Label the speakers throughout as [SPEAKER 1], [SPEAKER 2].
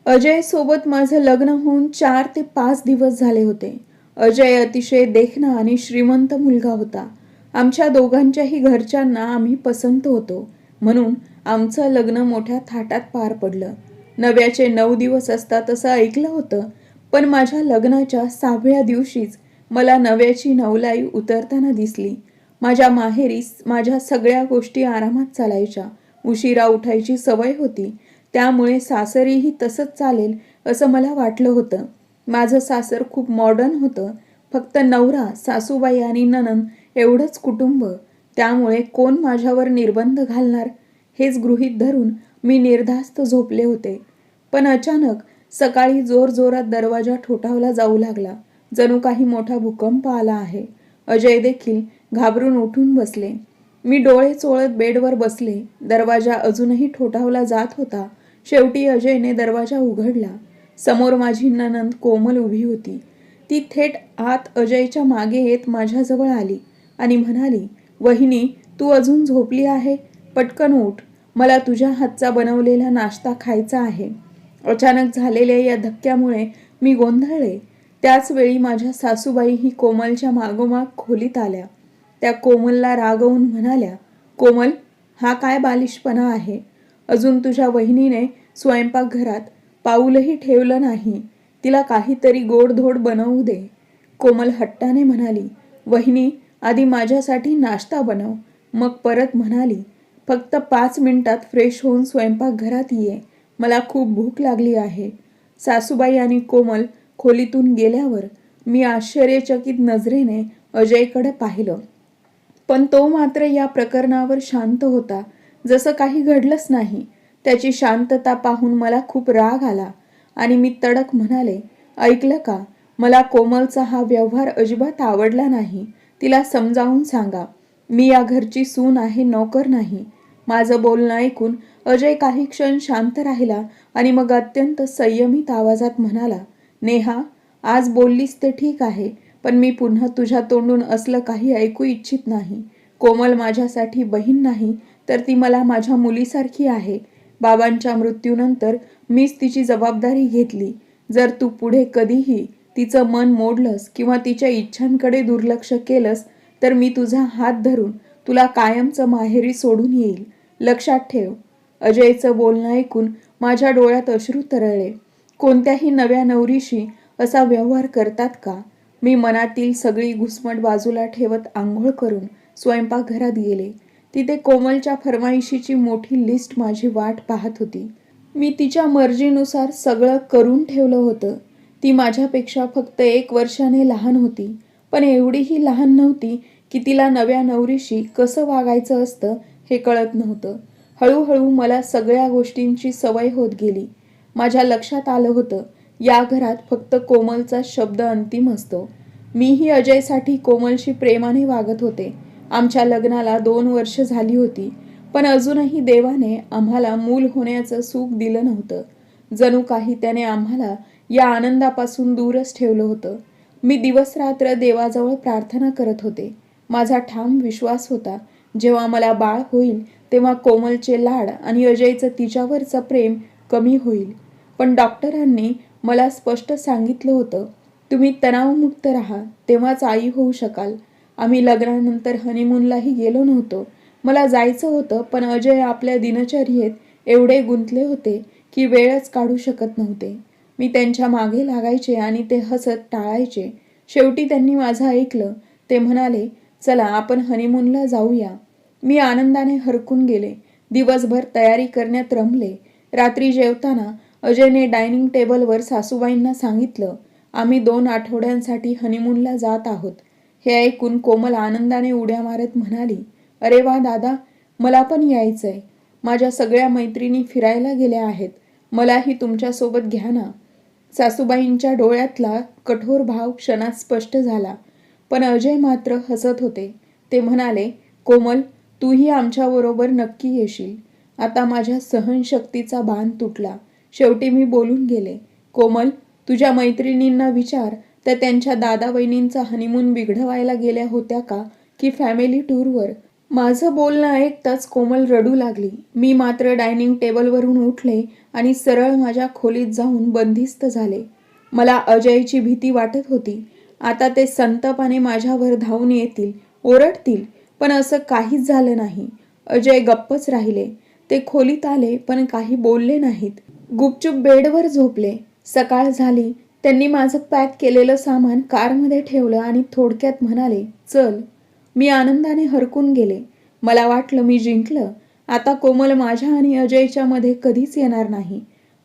[SPEAKER 1] अजय सोबत माझं लग्न होऊन 4 ते 5 दिवस झाले होते. अजय अतिशय देखणा आणि श्रीमंत मुलगा होता. आमच्या दोघांच्याही घरच्यांना आम्ही पसंत होतो, म्हणून आमचं लग्न मोठ्या थाटात पार पडलं. नव्याचे 9 दिवस असतात असं ऐकलं होतं, पण माझ्या लग्नाच्या 6व्या दिवशीच मला नव्याची नवलाई उतरताना दिसली. माझ्या माहेरी माझ्या सगळ्या गोष्टी आरामात चालायच्या. उशिरा उठायची सवय होती, त्यामुळे सासरीही तसंच चालेल असं मला वाटलं होतं. माझं सासर खूप मॉडर्न होतं. फक्त नवरा, सासूबाई आणि नणंद एवढंच कुटुंब. त्यामुळे कोण माझ्यावर निर्बंध घालणार हेच गृहीत धरून मी निर्धास्त झोपले होते. पण अचानक सकाळी जोरजोरात दरवाजा ठोठावला जाऊ लागला. जणू काही मोठा भूकंप आला आहे. अजय देखील घाबरून उठून बसले. मी डोळे चोळत बेडवर बसले. दरवाजा अजूनही ठोठावला जात होता. शेवटी अजयने दरवाजा उघडला. समोर माझी नणंद कोमल उभी होती. ती थेट आत अजयच्या मागे येत माझ्याजवळ आली आणि म्हणाली, "वहिनी, तू अजून झोपली आहे? पटकन उठ. मला तुझ्या हातचा बनवलेला नाश्ता खायचा आहे." अचानक झालेल्या या धक्क्यामुळे मी गोंधळले. त्याच वेळी माझ्या सासूबाईही कोमलच्या मागोमाग खोलीत आल्या. त्या कोमलला रागवून म्हणाल्या, "कोमल, हा काय बालिशपणा आहे? अजून तुझ्या वहिनीने स्वयंपाकघरात पाऊलही ठेवलं नाही. तिला काहीतरी गोडधोड बनवू दे." कोमल हट्टाने म्हणाली, "वहिनी, आधी माझ्यासाठी नाश्ता बनव." मग परत म्हणाली, "फक्त 5 मिनिटात फ्रेश होऊन स्वयंपाकघरात ये. मला खूप भूक लागली आहे." सासूबाई आणि कोमल खोलीतून गेल्यावर मी आश्चर्यचकित नजरेने अजयकडे पाहिलं. पण तो मात्र या प्रकरणावर शांत होता, जसं काही घडलंच नाही. त्याची शांतता पाहून मला खूप राग आला आणि मी तडक म्हणाले, "ऐकलं का? मला कोमलचा हा व्यवहार अजिबात आवडला नाही. तिला समजावून सांगा. मी या घरची सून आहे, नोकर नाही." माझं बोलणं ऐकून अजय काही क्षण शांत राहिला आणि मग अत्यंत संयमित आवाजात म्हणाला, "नेहा, आज बोललीस ते ठीक आहे, पण मी पुन्हा तुझ्या तोंडून असलं काही ऐकू इच्छित नाही. कोमल माझ्यासाठी बहीण नाही, तर ती मला माझ्या मुलीसारखी आहे. बाबांच्या मृत्यूनंतर मीच तिची जबाबदारी घेतली. जर तू पुढे कधीही तिचं मन मोडलंस किंवा तिच्या इच्छांकडे दुर्लक्ष केलंस, तर मी तुझा हात धरून तुला कायमचं माहेरी सोडून येईल. लक्षात ठेव." अजयचं बोलणं ऐकून माझ्या डोळ्यात अश्रू तरळले. कोणत्याही नव्या नवरीशी असा व्यवहार करतात का? मी मनातील सगळी घुसमट बाजूला ठेवत आंघोळ करून स्वयंपाकघरात गेले. तिथे कोमलच्या फरमाईशीची मोठी लिस्ट माझी वाट पाहत होती. मी तिच्या मर्जीनुसार सगळं करून ठेवलं होतं. ती माझ्यापेक्षा फक्त 1 वर्षाने लहान होती, पण एवढीही लहान नव्हती की तिला नव्या नवरीशी कसं वागायचं असतं हे कळत नव्हतं. हळूहळू मला सगळ्या गोष्टींची सवय होत गेली. माझ्या लक्षात आलं होतं, या घरात फक्त कोमलचा शब्द अंतिम असतो. मीही अजयसाठी कोमलशी प्रेमाने वागत होते. आमच्या लग्नाला 2 वर्ष झाली होती, पण अजूनही देवाने आम्हाला मूल होण्याचं सुख दिलं नव्हतं. जणू काही त्याने आम्हाला या आनंदापासून दूरच ठेवलं होतं. मी दिवसरात्र देवाजवळ प्रार्थना करत होते. माझा ठाम विश्वास होता, जेव्हा मला बाळ होईल तेव्हा कोमलचे लाड आणि अजयचं तिच्यावरचं प्रेम कमी होईल. पण डॉक्टरांनी मला स्पष्ट सांगितलं होतं, "तुम्ही तणावमुक्त राहा, तेव्हाच आई होऊ शकाल." आम्ही लग्नानंतर हनीमूनलाही गेलो नव्हतो. मला जायचं होतं, पण अजय आपल्या दिनचर्येत एवढे गुंतले होते की वेळच काढू शकत नव्हते. मी त्यांच्या मागे लागायचे आणि ते हसत टाळायचे. शेवटी त्यांनी माझं ऐकलं. ते म्हणाले, "चला, आपण हनीमूनला जाऊया." मी आनंदाने हरकून गेले. दिवसभर तयारी करण्यात रमले. रात्री जेवताना अजयने डायनिंग टेबलवर सासूबाईंना सांगितलं, "आम्ही 2 आठवड्यांसाठी हनीमूनला जात आहोत." हे ऐकून कोमल आनंदाने उड्या मारत म्हणाली, "अरे वा दादा, मला पण यायचंय. माझ्या सगळ्या मैत्रिणी फिरायला गेल्या आहेत. मलाही तुमच्यासोबत घ्या ना." सासूबाईंच्या डोळ्यातला कठोर भाव क्षणात स्पष्ट झाला. पण अजय मात्र हसत होते. ते म्हणाले, "कोमल, तूही आमच्याबरोबर नक्की येशील." आता माझ्या सहनशक्तीचा बांध तुटला. शेवटी मी बोलून गेले, "कोमल, तुझ्या मैत्रिणींना विचार, त्या त्यांच्या दादा वहिनींचा हनीमून बिघडवायला गेल्या होत्या का की फॅमिली टूरवर?" माझं बोलणं ऐकताच कोमल रडू लागली. मी मात्र डायनिंग टेबलवरून उठले आणि सरळ माझ्या खोलीत जाऊन बंदिस्त झाले. मला अजयची भीती वाटत होती. आता ते संतापाने माझ्यावर धावून येतील, ओरडतील, पण असं काहीच झालं नाही. अजय गप्पच राहिले. ते खोलीत आले पण काही बोलले नाहीत. गुपचूप बेडवर झोपले. सकाळ झाली. त्यांनी माझं पॅक केलेलं सामान कारमध्ये ठेवलं आणि थोडक्यात म्हणाले, चल. मी आनंदाने हरकून गेले. मला वाटलं मी जिंकलं. आता कोमल माझ्या आणि अजयच्या मध्ये कधीच येणार नाही.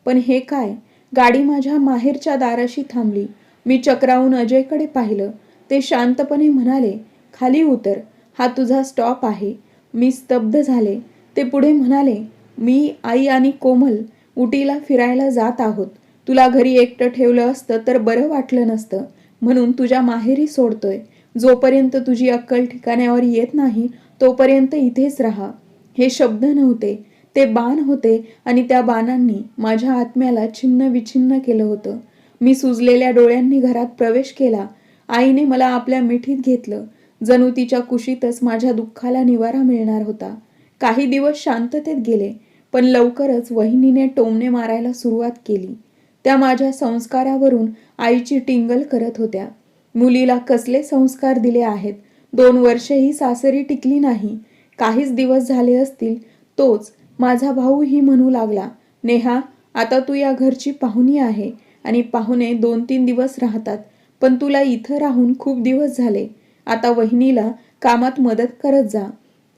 [SPEAKER 1] पण हे काय? गाडी माझ्या माहेरच्या दाराशी थांबली. मी चक्रावून अजयकडे पाहिलं. ते शांतपणे म्हणाले, खाली उतर. हा तुझा स्टॉप आहे. मी स्तब्ध झाले. ते पुढे म्हणाले, मी, आई आणि कोमल उटीला फिरायला जात आहोत. तुला घरी एकटं ठेवलं असतं तर बरं वाटलं नसतं. म्हणून तुझ्या माहेरी सोडतोय. जोपर्यंत तुझी अक्कल ठिकाण्यावर येत नाही तोपर्यंत इथेच राहा. हे शब्द नव्हते, ते बाण होते आणि त्या बाणांनी माझ्या आत्म्याला छिन्न विछिन्न केलं होतं. मी सुजलेल्या डोळ्यांनी घरात प्रवेश केला. आईने मला आपल्या मिठीत घेतलं. जणू तिच्या कुशीतच माझ्या दुःखाला निवारा मिळणार होता. काही दिवस शांततेत गेले, पण लवकरच वहिनीने टोमणे मारायला सुरुवात केली. त्या माझ्या संस्कारावरून आईची टिंगल करत होत्या. मुलीला कसले संस्कार दिले आहेत. 2 वर्षेही सासरी टिकली नाही. काहीच दिवस झाले असतील, तोच माझा भाऊही म्हणू लागला, नेहा, आता तू या घरची पाहुणी आहे आणि पाहुणे 2-3 दिवस राहतात. पण तुला इथं राहून खूप दिवस झाले. आता वहिनीला कामात मदत करत जा.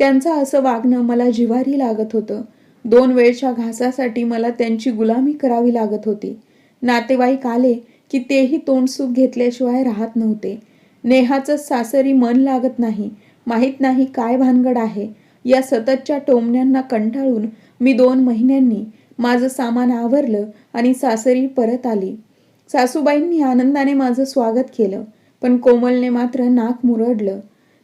[SPEAKER 1] त्यांचं असं वागणं मला जिव्हारी लागत होतं. 2 वेळच्या घासासाठी मला त्यांची गुलामी करावी लागत होती. नातेवाईक आले की तेही तोंडसूक घेतल्याशिवाय राहत नव्हते. नेहाचं सासरी मन लागत नाही. माहीत नाही काय भानगड आहे. या सततच्या टोमण्यांना कंटाळून मी 2 महिन्यांनी माझं सामान आवरलं आणि सासरी परत आली. सासूबाईंनी आनंदाने माझं स्वागत केलं, पण कोमलने मात्र नाक मुरडलं.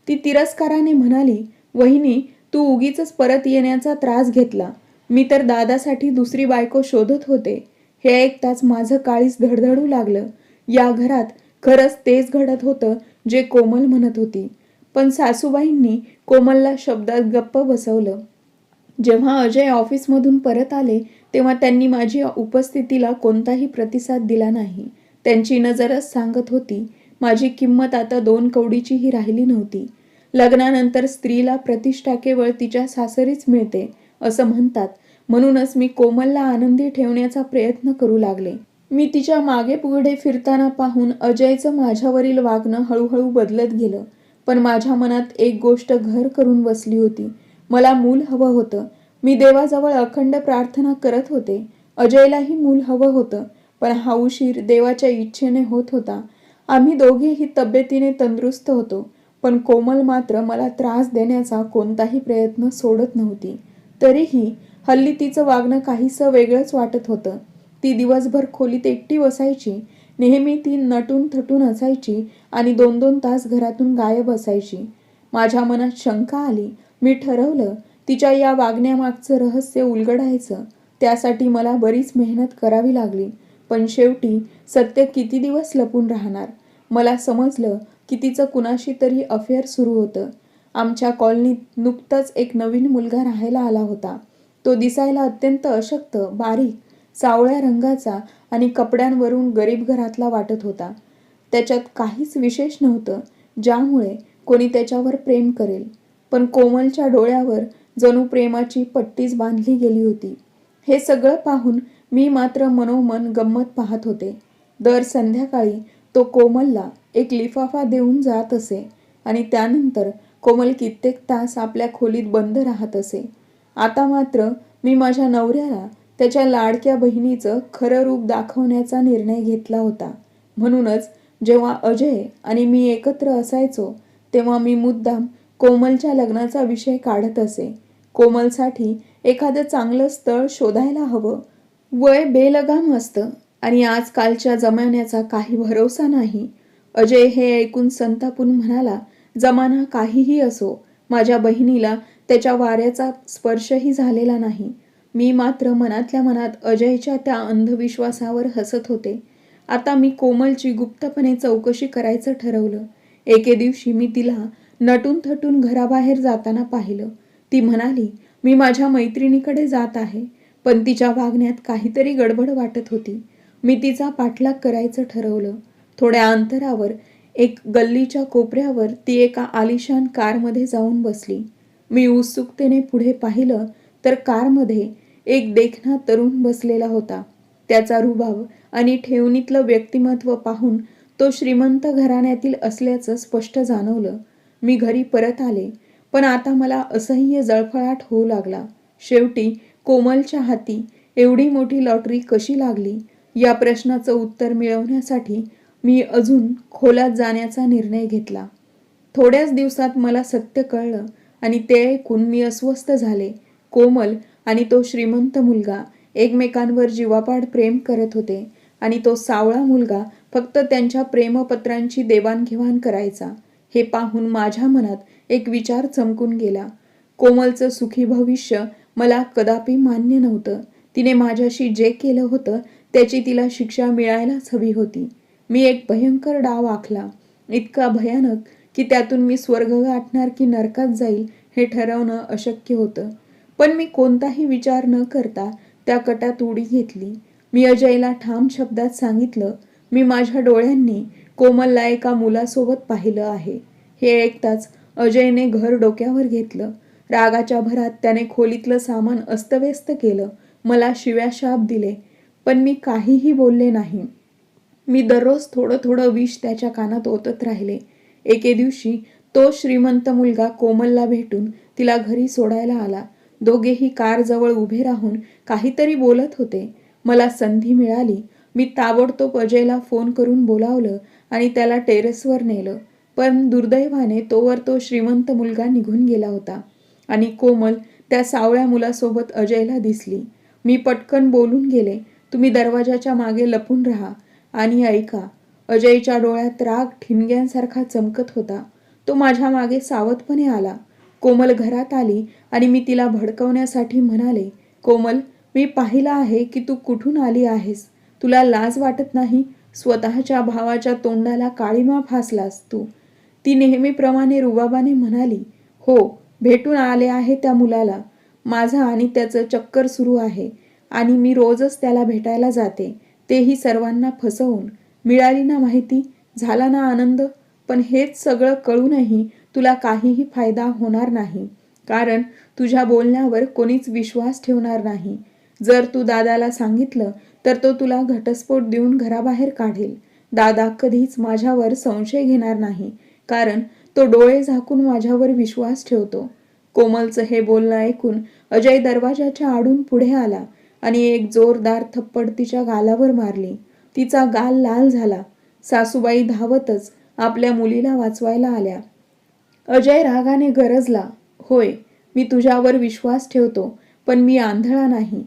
[SPEAKER 1] ती तिरस्काराने म्हणाली, वहिनी, तू उगीचच परत येण्याचा त्रास घेतला. मी तर दादासाठी दुसरी बायको शोधत होते. हे ऐकताच माझं काळीज धडधडू लागलं. या घरात खरंच तेच घडत होतं जे कोमल म्हणत होती. पण सासूबाईंनी कोमलला शब्दात गप्प बसवलं. जेव्हा अजय ऑफिसमधून परत आले तेव्हा त्यांनी माझ्या उपस्थितीला कोणताही प्रतिसाद दिला नाही. त्यांची नजरच सांगत होती, माझी किंमत आता 2 कवडीचीही राहिली नव्हती. लग्नानंतर स्त्रीला प्रतिष्ठा केवळ तिच्या सासरीच मिळते असं म्हणतात. म्हणूनच मी कोमलला आनंदी ठेवण्याचा प्रयत्न करू लागले. मी तिच्या मागे पुढे फिरताना पाहून अजयचं माझ्यावरील वागणं हळूहळू बदलत गेलं. पण माझ्या मनात एक गोष्ट घर करून बसली होती. मला मूल हवं होतं. मी देवाजवळ अखंड प्रार्थना करत होते. अजयलाही मूल हवं होतं, पण हा उशीर देवाच्या इच्छेने होत होता. आम्ही दोघेही तब्येतीने तंदुरुस्त होतो, पण कोमल मात्र मला त्रास देण्याचा कोणताही प्रयत्न सोडत नव्हती. तरीही हल्ली तिचं वागणं काहीसं वेगळंच वाटत होतं. ती दिवसभर खोलीत एकटी बसायची. नेहमी ती नटून थटून असायची आणि 2-2 तास घरातून गायब असायची. माझ्या मनात शंका आली. मी ठरवलं, तिच्या या वागण्यामागचं रहस्य उलगडायचं. त्यासाठी मला बरीच मेहनत करावी लागली. पण शेवटी सत्य किती दिवस लपून राहणार. मला समजलं की तिचं कुणाशी तरी अफेअर सुरू होतं. आमच्या कॉलनीत नुकताच एक नवीन मुलगा राहायला आला होता. तो दिसायला अत्यंत अशक्त, बारीक, सावळ्या रंगाचा आणि कपड्यांवरून गरीब घरातला वाटत होता. त्याच्यात काहीच विशेष नव्हतं ज्यामुळे कोणी त्याच्यावर प्रेम करेल. पण कोमलच्या डोळ्यावर जणू प्रेमाची पट्टीच बांधली गेली होती. हे सगळं पाहून मी मात्र मनोमन गंमत पाहत होते. दर संध्याकाळी तो कोमलला एक लिफाफा देऊन जात असे आणि त्यानंतर कोमल कित्येक तास आपल्या खोलीत बंद राहत असे. आता मात्र मी माझ्या नवऱ्याला त्याच्या लाडक्या बहिणीचं खरं रूप दाखवण्याचा निर्णय घेतला होता. म्हणूनच जेव्हा अजय आणि मी एकत्र असायचो तेव्हा मी मुद्दाम कोमलच्या लग्नाचा विषय काढत असे. कोमलसाठी एखादं चांगलं स्थळ शोधायला हवं. वय बेलगाम असतं आणि आजकालच्या जमान्याचा काही भरोसा नाही. अजय हे ऐकून संतापून म्हणाला, जमाना काहीही असो, माझ्या बहिणीला त्याच्या वाऱ्याचा स्पर्शही झालेला नाही. मी मात्र मनातल्या मनात अजयच्या त्या अंधविश्वासावर हसत होते. आता मी कोमलची गुप्तपणे चौकशी करायचं ठरवलं. एके दिवशी मी तिला नटून थटून घराबाहेर जाताना पाहिलं. ती म्हणाली, मी माझ्या मैत्रिणीकडे जात आहे. पण तिच्या वागण्यात काहीतरी गडबड वाटत होती. मी तिचा पाठलाग करायचं ठरवलं. थोड्या अंतरावर एक गल्लीच्या कोपऱ्यावर ती एका आलिशान कारमध्ये जाऊन बसली. मी उत्सुकतेने पुढे पाहिलं तर कारमध्ये एक देखणा तरुण बसलेला होता. त्याचा रुबाब आणि ठेवणीतलं व्यक्तिमत्व पाहून तो श्रीमंत घराण्यातील असल्याचं स्पष्ट जाणवलं. मी घरी परत आले, पण आता मला असह्य जळफळाट होऊ लागला. शेवटी कोमलच्या हाती एवढी मोठी लॉटरी कशी लागली या प्रश्नाचं उत्तर मिळवण्यासाठी मी अजून खोलात जाण्याचा निर्णय घेतला. थोड्याच दिवसात मला सत्य कळलं आणि ते ऐकून मी अस्वस्थ झाले. कोमल आणि तो श्रीमंत मुलगा एकमेकांवर जीवापाड प्रेम करत होते आणि तो सावळा मुलगा फक्त त्यांच्या प्रेमपत्रांची देवाणघेवाण करायचा. हे पाहून माझ्या मनात एक विचार चमकून गेला. कोमलचं सुखी भविष्य मला कदापि मान्य नव्हतं. तिने माझ्याशी जे केलं होतं त्याची तिला शिक्षा मिळायलाच हवी होती. मी एक भयंकर डाव आखला, इतका भयानक की त्यातून मी स्वर्ग गाठणार की नरकात जाईल हे ठरवणं अशक्य होतं. पण मी कोणताही विचार न करता त्या कटात उडी घेतली. मी अजयला ठाम शब्दात सांगितलं, मी माझ्या डोळ्यांनी कोमलला एका मुलासोबत पाहिलं आहे. हे ऐकताच अजयने घर डोक्यावर घेतलं. रागाच्या भरात त्याने खोलीतलं सामान अस्तव्यस्त केलं. मला शिव्या शाप दिले, पण मी काहीही बोलले नाही. मी दररोज थोडं थोडं विष त्याच्या कानात ओतत राहिले. एके दिवशी तो श्रीमंत मुलगा कोमलला भेटून तिला घरी सोडायला आला. दोघेही कारजवळ उभे राहून काहीतरी बोलत होते. मला संधी मिळाली. मी ताबडतोब अजयला फोन करून बोलावलं आणि त्याला टेरेसवर नेलं. पण दुर्दैवाने तोवर तो श्रीमंत मुलगा निघून गेला होता आणि कोमल त्या सावळ्या मुलासोबत अजयला दिसली. मी पटकन बोलून गेले, तुम्ही दरवाजाच्या मागे लपून राहा आणि ऐका. अजयच्या डोळ्यात राग ठिणग्यांसारखा चमकत होता. तो माझ्या मागे सावधपणे आला. कोमल घरात आली आणि मी तिला भडकवण्यासाठी म्हणाले, कोमल, मी पाहिलं आहे की तू कुठून आली आहेस. तुला लाज वाटत नाही? स्वतःच्या भावाच्या तोंडाला काळीमा फासलास तू. ती नेहमीप्रमाणे रुबाबाने म्हणाली, हो, भेटून आले आहे त्या मुलाला. माझं आणि त्याचं चक्कर सुरू आहे आणि मी रोजच त्याला भेटायला जाते, तेही सर्वांना फसवून. मिळाली ना माहिती, झाला ना आनंद. पण हेच सगळं कळूनही तुला काहीही फायदा होणार नाही, कारण तुझ्या बोलण्यावर कोणीच विश्वास ठेवणार नाही. जर तू दादाला सांगितलं तर तो तुला घटस्फोट देऊन घराबाहेर काढेल. दादा कधीच माझ्यावर संशय घेणार नाही, कारण तो डोळे झाकून माझ्यावर विश्वास ठेवतो. कोमलचं हे बोलणं ऐकून अजय दरवाजाच्या आडून पुढे आला आणि एक जोरदार थप्पड तिच्या गालावर मारली. तिचा गाल लाल झाला. सासूबाई धावतच आपल्या मुलीला वाचवायला आल्या. अजय रागाने गरजला, होय, मी तुझ्यावर विश्वास ठेवतो, पण मी आंधळा नाही.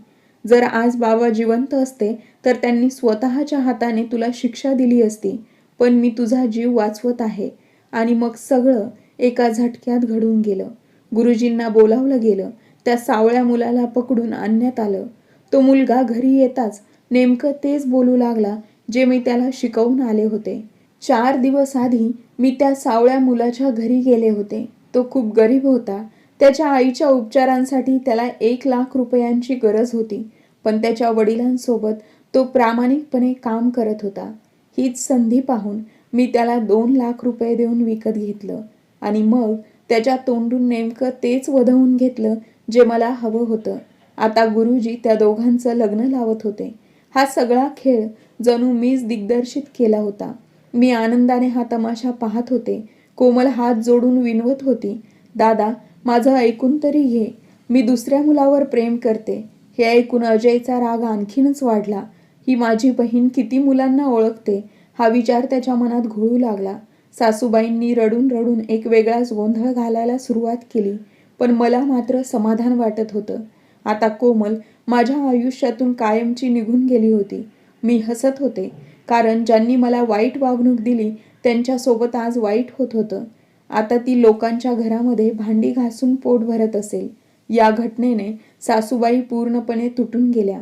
[SPEAKER 1] जर आज बाबा जिवंत असते तर त्यांनी स्वतःच्या हाताने तुला शिक्षा दिली असती. पण मी तुझा जीव वाचवत आहे. आणि मग सगळं एका झटक्यात घडून गेलं. गुरुजींना बोलावलं गेलं. त्या सावळ्या मुलाला पकडून आणण्यात आलं. तो मुलगा घरी येताच नेमकं तेच बोलू लागला जे मी त्याला शिकवून आले होते. 4 दिवस आधी मी त्या सावळ्या मुलाच्या घरी गेले होते. तो खूप गरीब होता. त्याच्या आईच्या उपचारांसाठी त्याला 1,00,000 रुपयांची गरज होती. पण त्याच्या वडिलांसोबत तो प्रामाणिकपणे काम करत होता. हीच संधी पाहून मी त्याला 2,00,000 रुपये देऊन विकत घेतलं आणि मग त्याच्या तोंडून नेमकं तेच वधवून घेतलं जे मला हवं होतं. आता गुरुजी त्या दोघांचं लग्न लावत होते. हा सगळा खेळ जणू मीच दिग्दर्शित केला होता. मी आनंदाने हा तमाशा पाहत होते. कोमल हात जोडून विनवत होती, दादा, माझं ऐकून तरी घे. मी दुसऱ्या मुलावर प्रेम करते. हे ऐकून अजयचा राग आणखीनच वाढला. ही माझी बहीण किती मुलांना ओळखते हा विचार त्याच्या मनात घोळू लागला. सासूबाईंनी रडून रडून एक वेगळाच गोंधळ घालायला सुरुवात केली. पण मला मात्र समाधान वाटत होतं. आता कोमल माझ्या आयुष्यातून कायमची निघून गेली होती. मी हसत होते, कारण ज्यांनी मला वाईट वागणूक दिली त्यांच्यासोबत आज वाईट होत होतं. आता ती लोकांच्या घरामध्ये भांडी घासून पोट भरत असेल. या घटनेने सासूबाई पूर्णपणे तुटून गेल्या.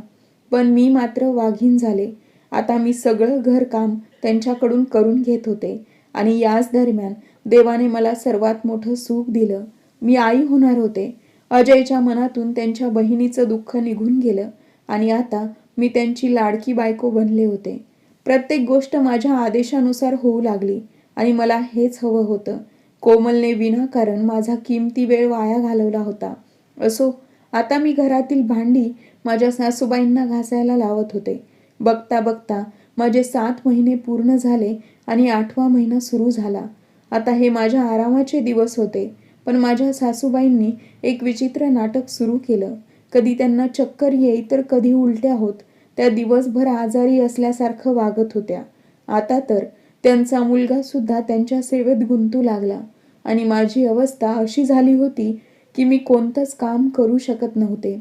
[SPEAKER 1] पण मी मात्र वाघीण झाले. आता मी सगळं घरकाम त्यांच्याकडून करून घेत होते आणि याच दरम्यान देवाने मला सर्वात मोठं सुख दिलं. मी आई होणार होते. अजयच्या मनातून त्यांच्या बहिणीचं दुःख निघून गेलं आणि आता मी त्यांची लाडकी बायको बनले होते. प्रत्येक गोष्ट माझ्या आदेशानुसार होऊ लागली आणि मला हेच हवं होतं. कोमलने विनाकारण माझा किमती वेळ वाया घालवला होता. असो, आता मी घरातील भांडी माझ्या सासूबाईंना घासायला लावत होते. बघता बघता माझे 7 महिने पूर्ण झाले आणि 8वा महिना सुरू झाला. आता हे माझ्या आरामाचे दिवस होते. पण माझ्या सासूबाईंनी एक विचित्र नाटक सुरू केलं. कधी त्यांना चक्कर येई तर कधी उलट्या होत. त्या दिवसभर आजारी असल्यासारखं वागत होत्या. आता तर त्यांचा मुलगा सुद्धा त्यांच्या सेवेत गुंतू लागला आणि माझी अवस्था अशी झाली होती की मी कोणतंच काम करू शकत नव्हते.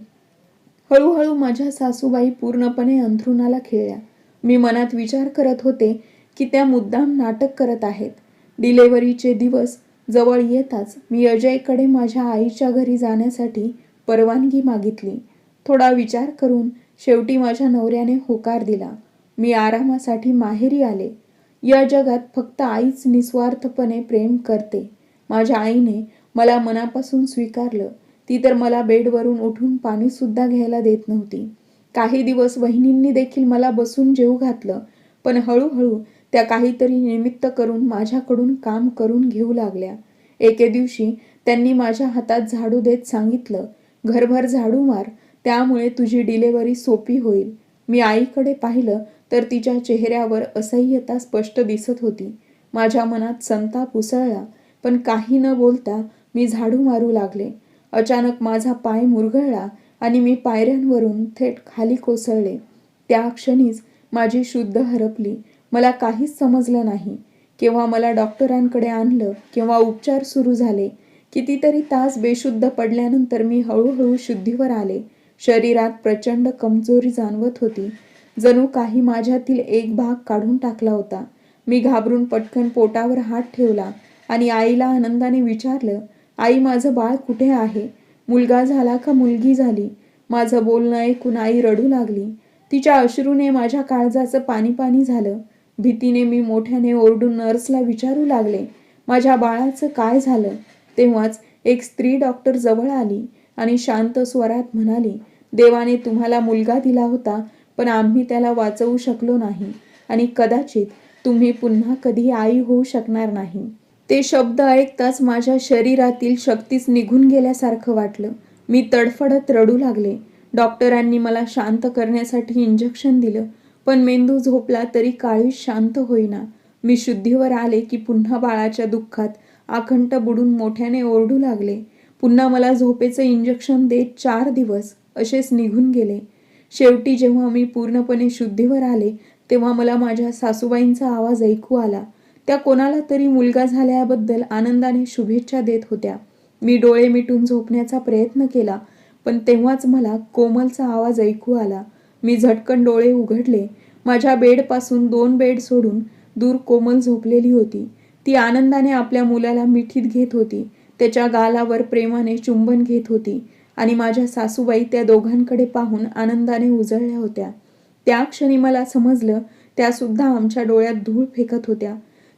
[SPEAKER 1] हळूहळू माझ्या सासूबाई पूर्णपणे अंथरुणाला खिळल्या. मी मनात विचार करत होते की त्या मुद्दाम नाटक करत आहेत. डिलेव्हरीचे दिवस जवळ येताच मी अजयकडे माझ्या आईच्या घरी जाण्यासाठी परवानगी मागितली. थोडा विचार करून शेवटी माझ्या नवऱ्याने होकार दिला. मी आरामासाठी माहेरी आले. या जगात फक्त आईच निस्वार्थपणे प्रेम करते. माझ्या आईने मला मनापासून स्वीकारलं. ती तर मला बेडवरून उठून पाणीसुद्धा घ्यायला देत नव्हती. काही दिवस वहिनींनी देखील मला बसून जेवू घातलं. पण हळूहळू त्या काहीतरी निमित्त करून माझ्याकडून काम करून घेऊ लागल्या. एके दिवशी त्यांनी माझ्या हातात झाडू देत सांगितलं, घरभर झाडू मार, त्यामुळे तुझी डिलेव्हरी सोपी होईल. मी आईकडे पाहिलं तर तिच्या चेहऱ्यावर असह्यता स्पष्ट दिसत होती. माझ्या मनात संताप उसळला. पण काही न बोलता मी झाडू मारू लागले. अचानक माझा पाय मुरगळला आणि मी पायऱ्यांवरून थेट खाली कोसळले. त्या क्षणीच माझी शुद्ध हरपली. मला काहीच समजलं नाही. केव्हा मला डॉक्टरांकडे आणलं, केव्हा उपचार सुरू झाले. कितीतरी तास बेशुद्ध पडल्यानंतर मी हळूहळू शुद्धीवर आले. शरीरात प्रचंड कमजोरी जाणवत होती. जणू काही माझ्यातील एक भाग काढून टाकला होता. मी घाबरून पटकन पोटावर हात ठेवला आणि आईला आनंदाने विचारलं, आई, माझं बाळ कुठे आहे? मुलगा झाला का मुलगी झाली? माझं बोलणं ऐकून आई रडू लागली. तिच्या अश्रूने माझ्या काळजाचं पाणी पाणी झालं. भीतीने मी मोठ्याने ओरडून नर्सला विचारू लागले, माझ्या बाळाचं काय झालं? तेव्हाच एक स्त्री डॉक्टर जवळ आली आणि शांत स्वरात म्हणाली, देवाने तुम्हाला मुलगा दिला होता, पण आम्ही त्याला वाचवू शकलो नाही आणि कदाचित तुम्ही पुन्हा कधी आई होऊ शकणार नाही. ते शब्द ऐकताच माझ्या शरीरातील शक्तीच निघून गेल्यासारखं वाटलं. मी तडफडत रडू लागले. डॉक्टरांनी मला शांत करण्यासाठी इंजेक्शन दिलं, पण मेंदू झोपला तरी काळीच शांत होईना. मी शुद्धीवर आले की पुन्हा बाळाच्या दुःखात आकंठ बुडून मोठ्याने ओरडू लागले. पुन्हा मला झोपेचं इंजेक्शन देत 4 दिवस असेच निघून गेले. शेवटी जेव्हा मी पूर्णपणे शुद्धीवर आले तेव्हा मला माझ्या सासूबाईंचा आवाज ऐकू आला. त्या कोणाला तरी मुलगा झाल्याबद्दल आनंदाने शुभेच्छा देत होत्या. मी डोळे मिटून झोपण्याचा प्रयत्न केला, पण तेव्हाच मला कोमलचा आवाज ऐकू आला. मी झटकन डोळे उघडले. माझ्या बेडपासून 2 बेड सोडून दूर कोमल झोपलेली होती. ती आनंदाने आपल्या मुलाला मिठीत घेत होती. त्याच्या गालावर प्रेमाने चुंबन घेत होती आणि माझ्या सासूबाई त्या दोघांकडे पाहून आनंदाने उजळल्या होत्या. त्या क्षणी मला समजलं, त्या सुद्धा आमच्या डोळ्यात धूळ फेकत होत्या.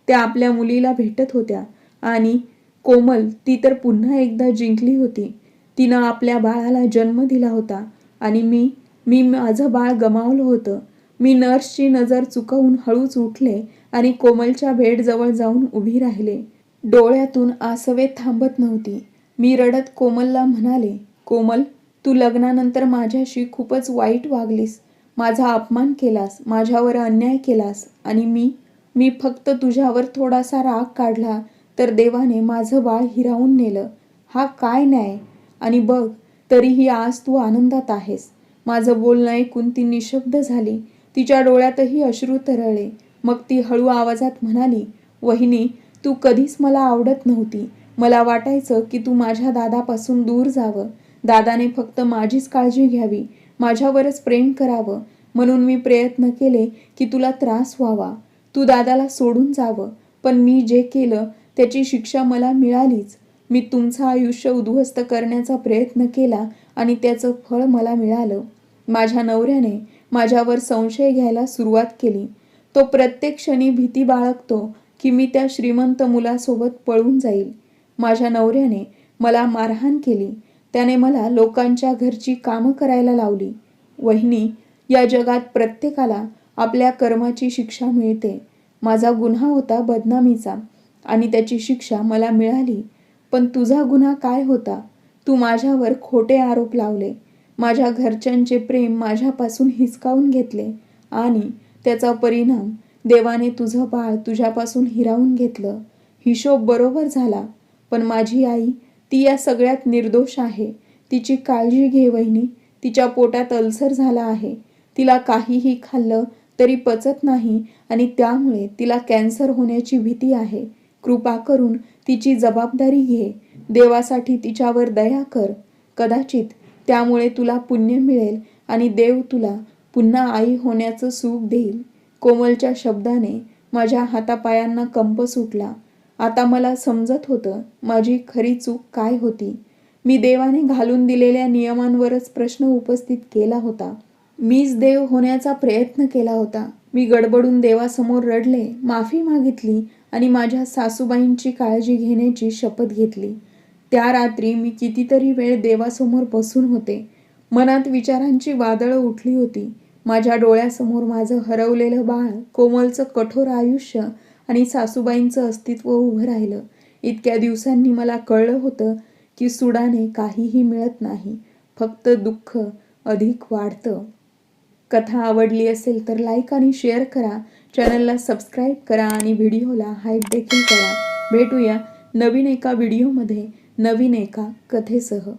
[SPEAKER 1] त्या आपल्या मुलीला भेटत होत्या आणि कोमल, ती तर पुन्हा एकदा जिंकली होती. तिनं आपल्या बाळाला जन्म दिला होता आणि मी माझं बाळ गमावलं होतं. मी नर्सची नजर चुकवून हळूच उठले आणि कोमलच्या बेडजवळ जाऊन उभी राहिले. डोळ्यातून आसवे थांबत नव्हती. मी रडत कोमलला म्हणाले, कोमल, तू लग्नानंतर माझ्याशी खूपच वाईट वागलीस. माझा अपमान केलास, माझ्यावर अन्याय केलास आणि मी फक्त तुझ्यावर थोडासा राग काढला तर देवाने माझं बाळ हिरावून नेलं. हा काय न्याय? आणि बघ, तरीही आज तू आनंदात आहेस. माझं बोलणं ऐकून ती निशब्द झाली. तिच्या डोळ्यातही अश्रू तरळले. मग ती हळू आवाजात म्हणाली, वहिनी, तू कधीच मला आवडत नव्हती. मला वाटायचं की तू माझ्या दादापासून दूर जावं. दादाने फक्त माझीच काळजी घ्यावी, माझ्यावरच प्रेम करावं. म्हणून मी प्रयत्न केले की तुला त्रास व्हावा, तू दादाला सोडून जावं. पण मी जे केलं त्याची शिक्षा मला मिळालीच. मी तुमचं आयुष्य उद्ध्वस्त करण्याचा प्रयत्न केला आणि त्याचं फळ मला मिळालं. माझ्या नवऱ्याने माझ्यावर संशय घ्यायला सुरुवात केली. तो प्रत्येक क्षणी भीती बाळगतो की मी त्या श्रीमंत मुलासोबत पळून जाईल. माझ्या नवऱ्याने मला मारहाण केली. त्याने मला लोकांच्या घरची कामं करायला लावली. वहिनी, या जगात प्रत्येकाला आपल्या कर्माची शिक्षा मिळते. माझा गुन्हा होता बदनामीचा आणि त्याची शिक्षा मला मिळाली. पण तुझा गुन्हा काय होता? तू माझ्यावर खोटे आरोप लावले. माझ्या घरच्यांचे प्रेम माझ्यापासून हिसकावून घेतले आणि त्याचा परिणाम देवाने तुझं बाळ तुझ्यापासून हिरावून घेतलं. हिशोब बरोबर झाला. पण माझी आई, ती या सगळ्यात निर्दोष आहे. तिची काळजी घे वहिनी. तिच्या पोटात अल्सर झाला आहे. तिला काहीही खाल्लं तरी पचत नाही आणि त्यामुळे तिला कॅन्सर होण्याची भीती आहे. कृपा करून तिची जबाबदारी घे. देवासाठी तिच्यावर दया कर. कदाचित त्यामुळे तुला पुण्य मिळेल आणि देव तुला पुन्हा आई होण्याचं सुख देईल. कोमलच्या शब्दाने माझ्या हातापायांना कंप सुटला. आता मला समजत होतं माझी खरी चूक काय होती. मी देवाने घालून दिलेल्या नियमांवरच प्रश्न उपस्थित केला होता. मीच देव होण्याचा प्रयत्न केला होता. मी गडबडून देवासमोर रडले, माफी मागितली आणि माझ्या सासूबाईंची काळजी घेण्याची शपथ घेतली. त्या रात्री मी कितीतरी वेळ देवासमोर बसून होते. मनात विचारांची वादळं उठली होती. माझ्या डोळ्यासमोर माझं हरवलेलं बाळ, कोमलचं कठोर आयुष्य आणि सासूबाईंचं अस्तित्व उभं राहिलं. इतक्या दिवसांनी मला कळलं होतं की सुडाने काहीही मिळत नाही, फक्त दुःख अधिक वाढतं. कथा आवडली असेल तर लाईक आणि शेअर करा. चॅनलला सबस्क्राईब करा आणि व्हिडिओला हाईप देखील करा. भेटूया नवीन एका व्हिडिओमध्ये नवीन एका कथेसह.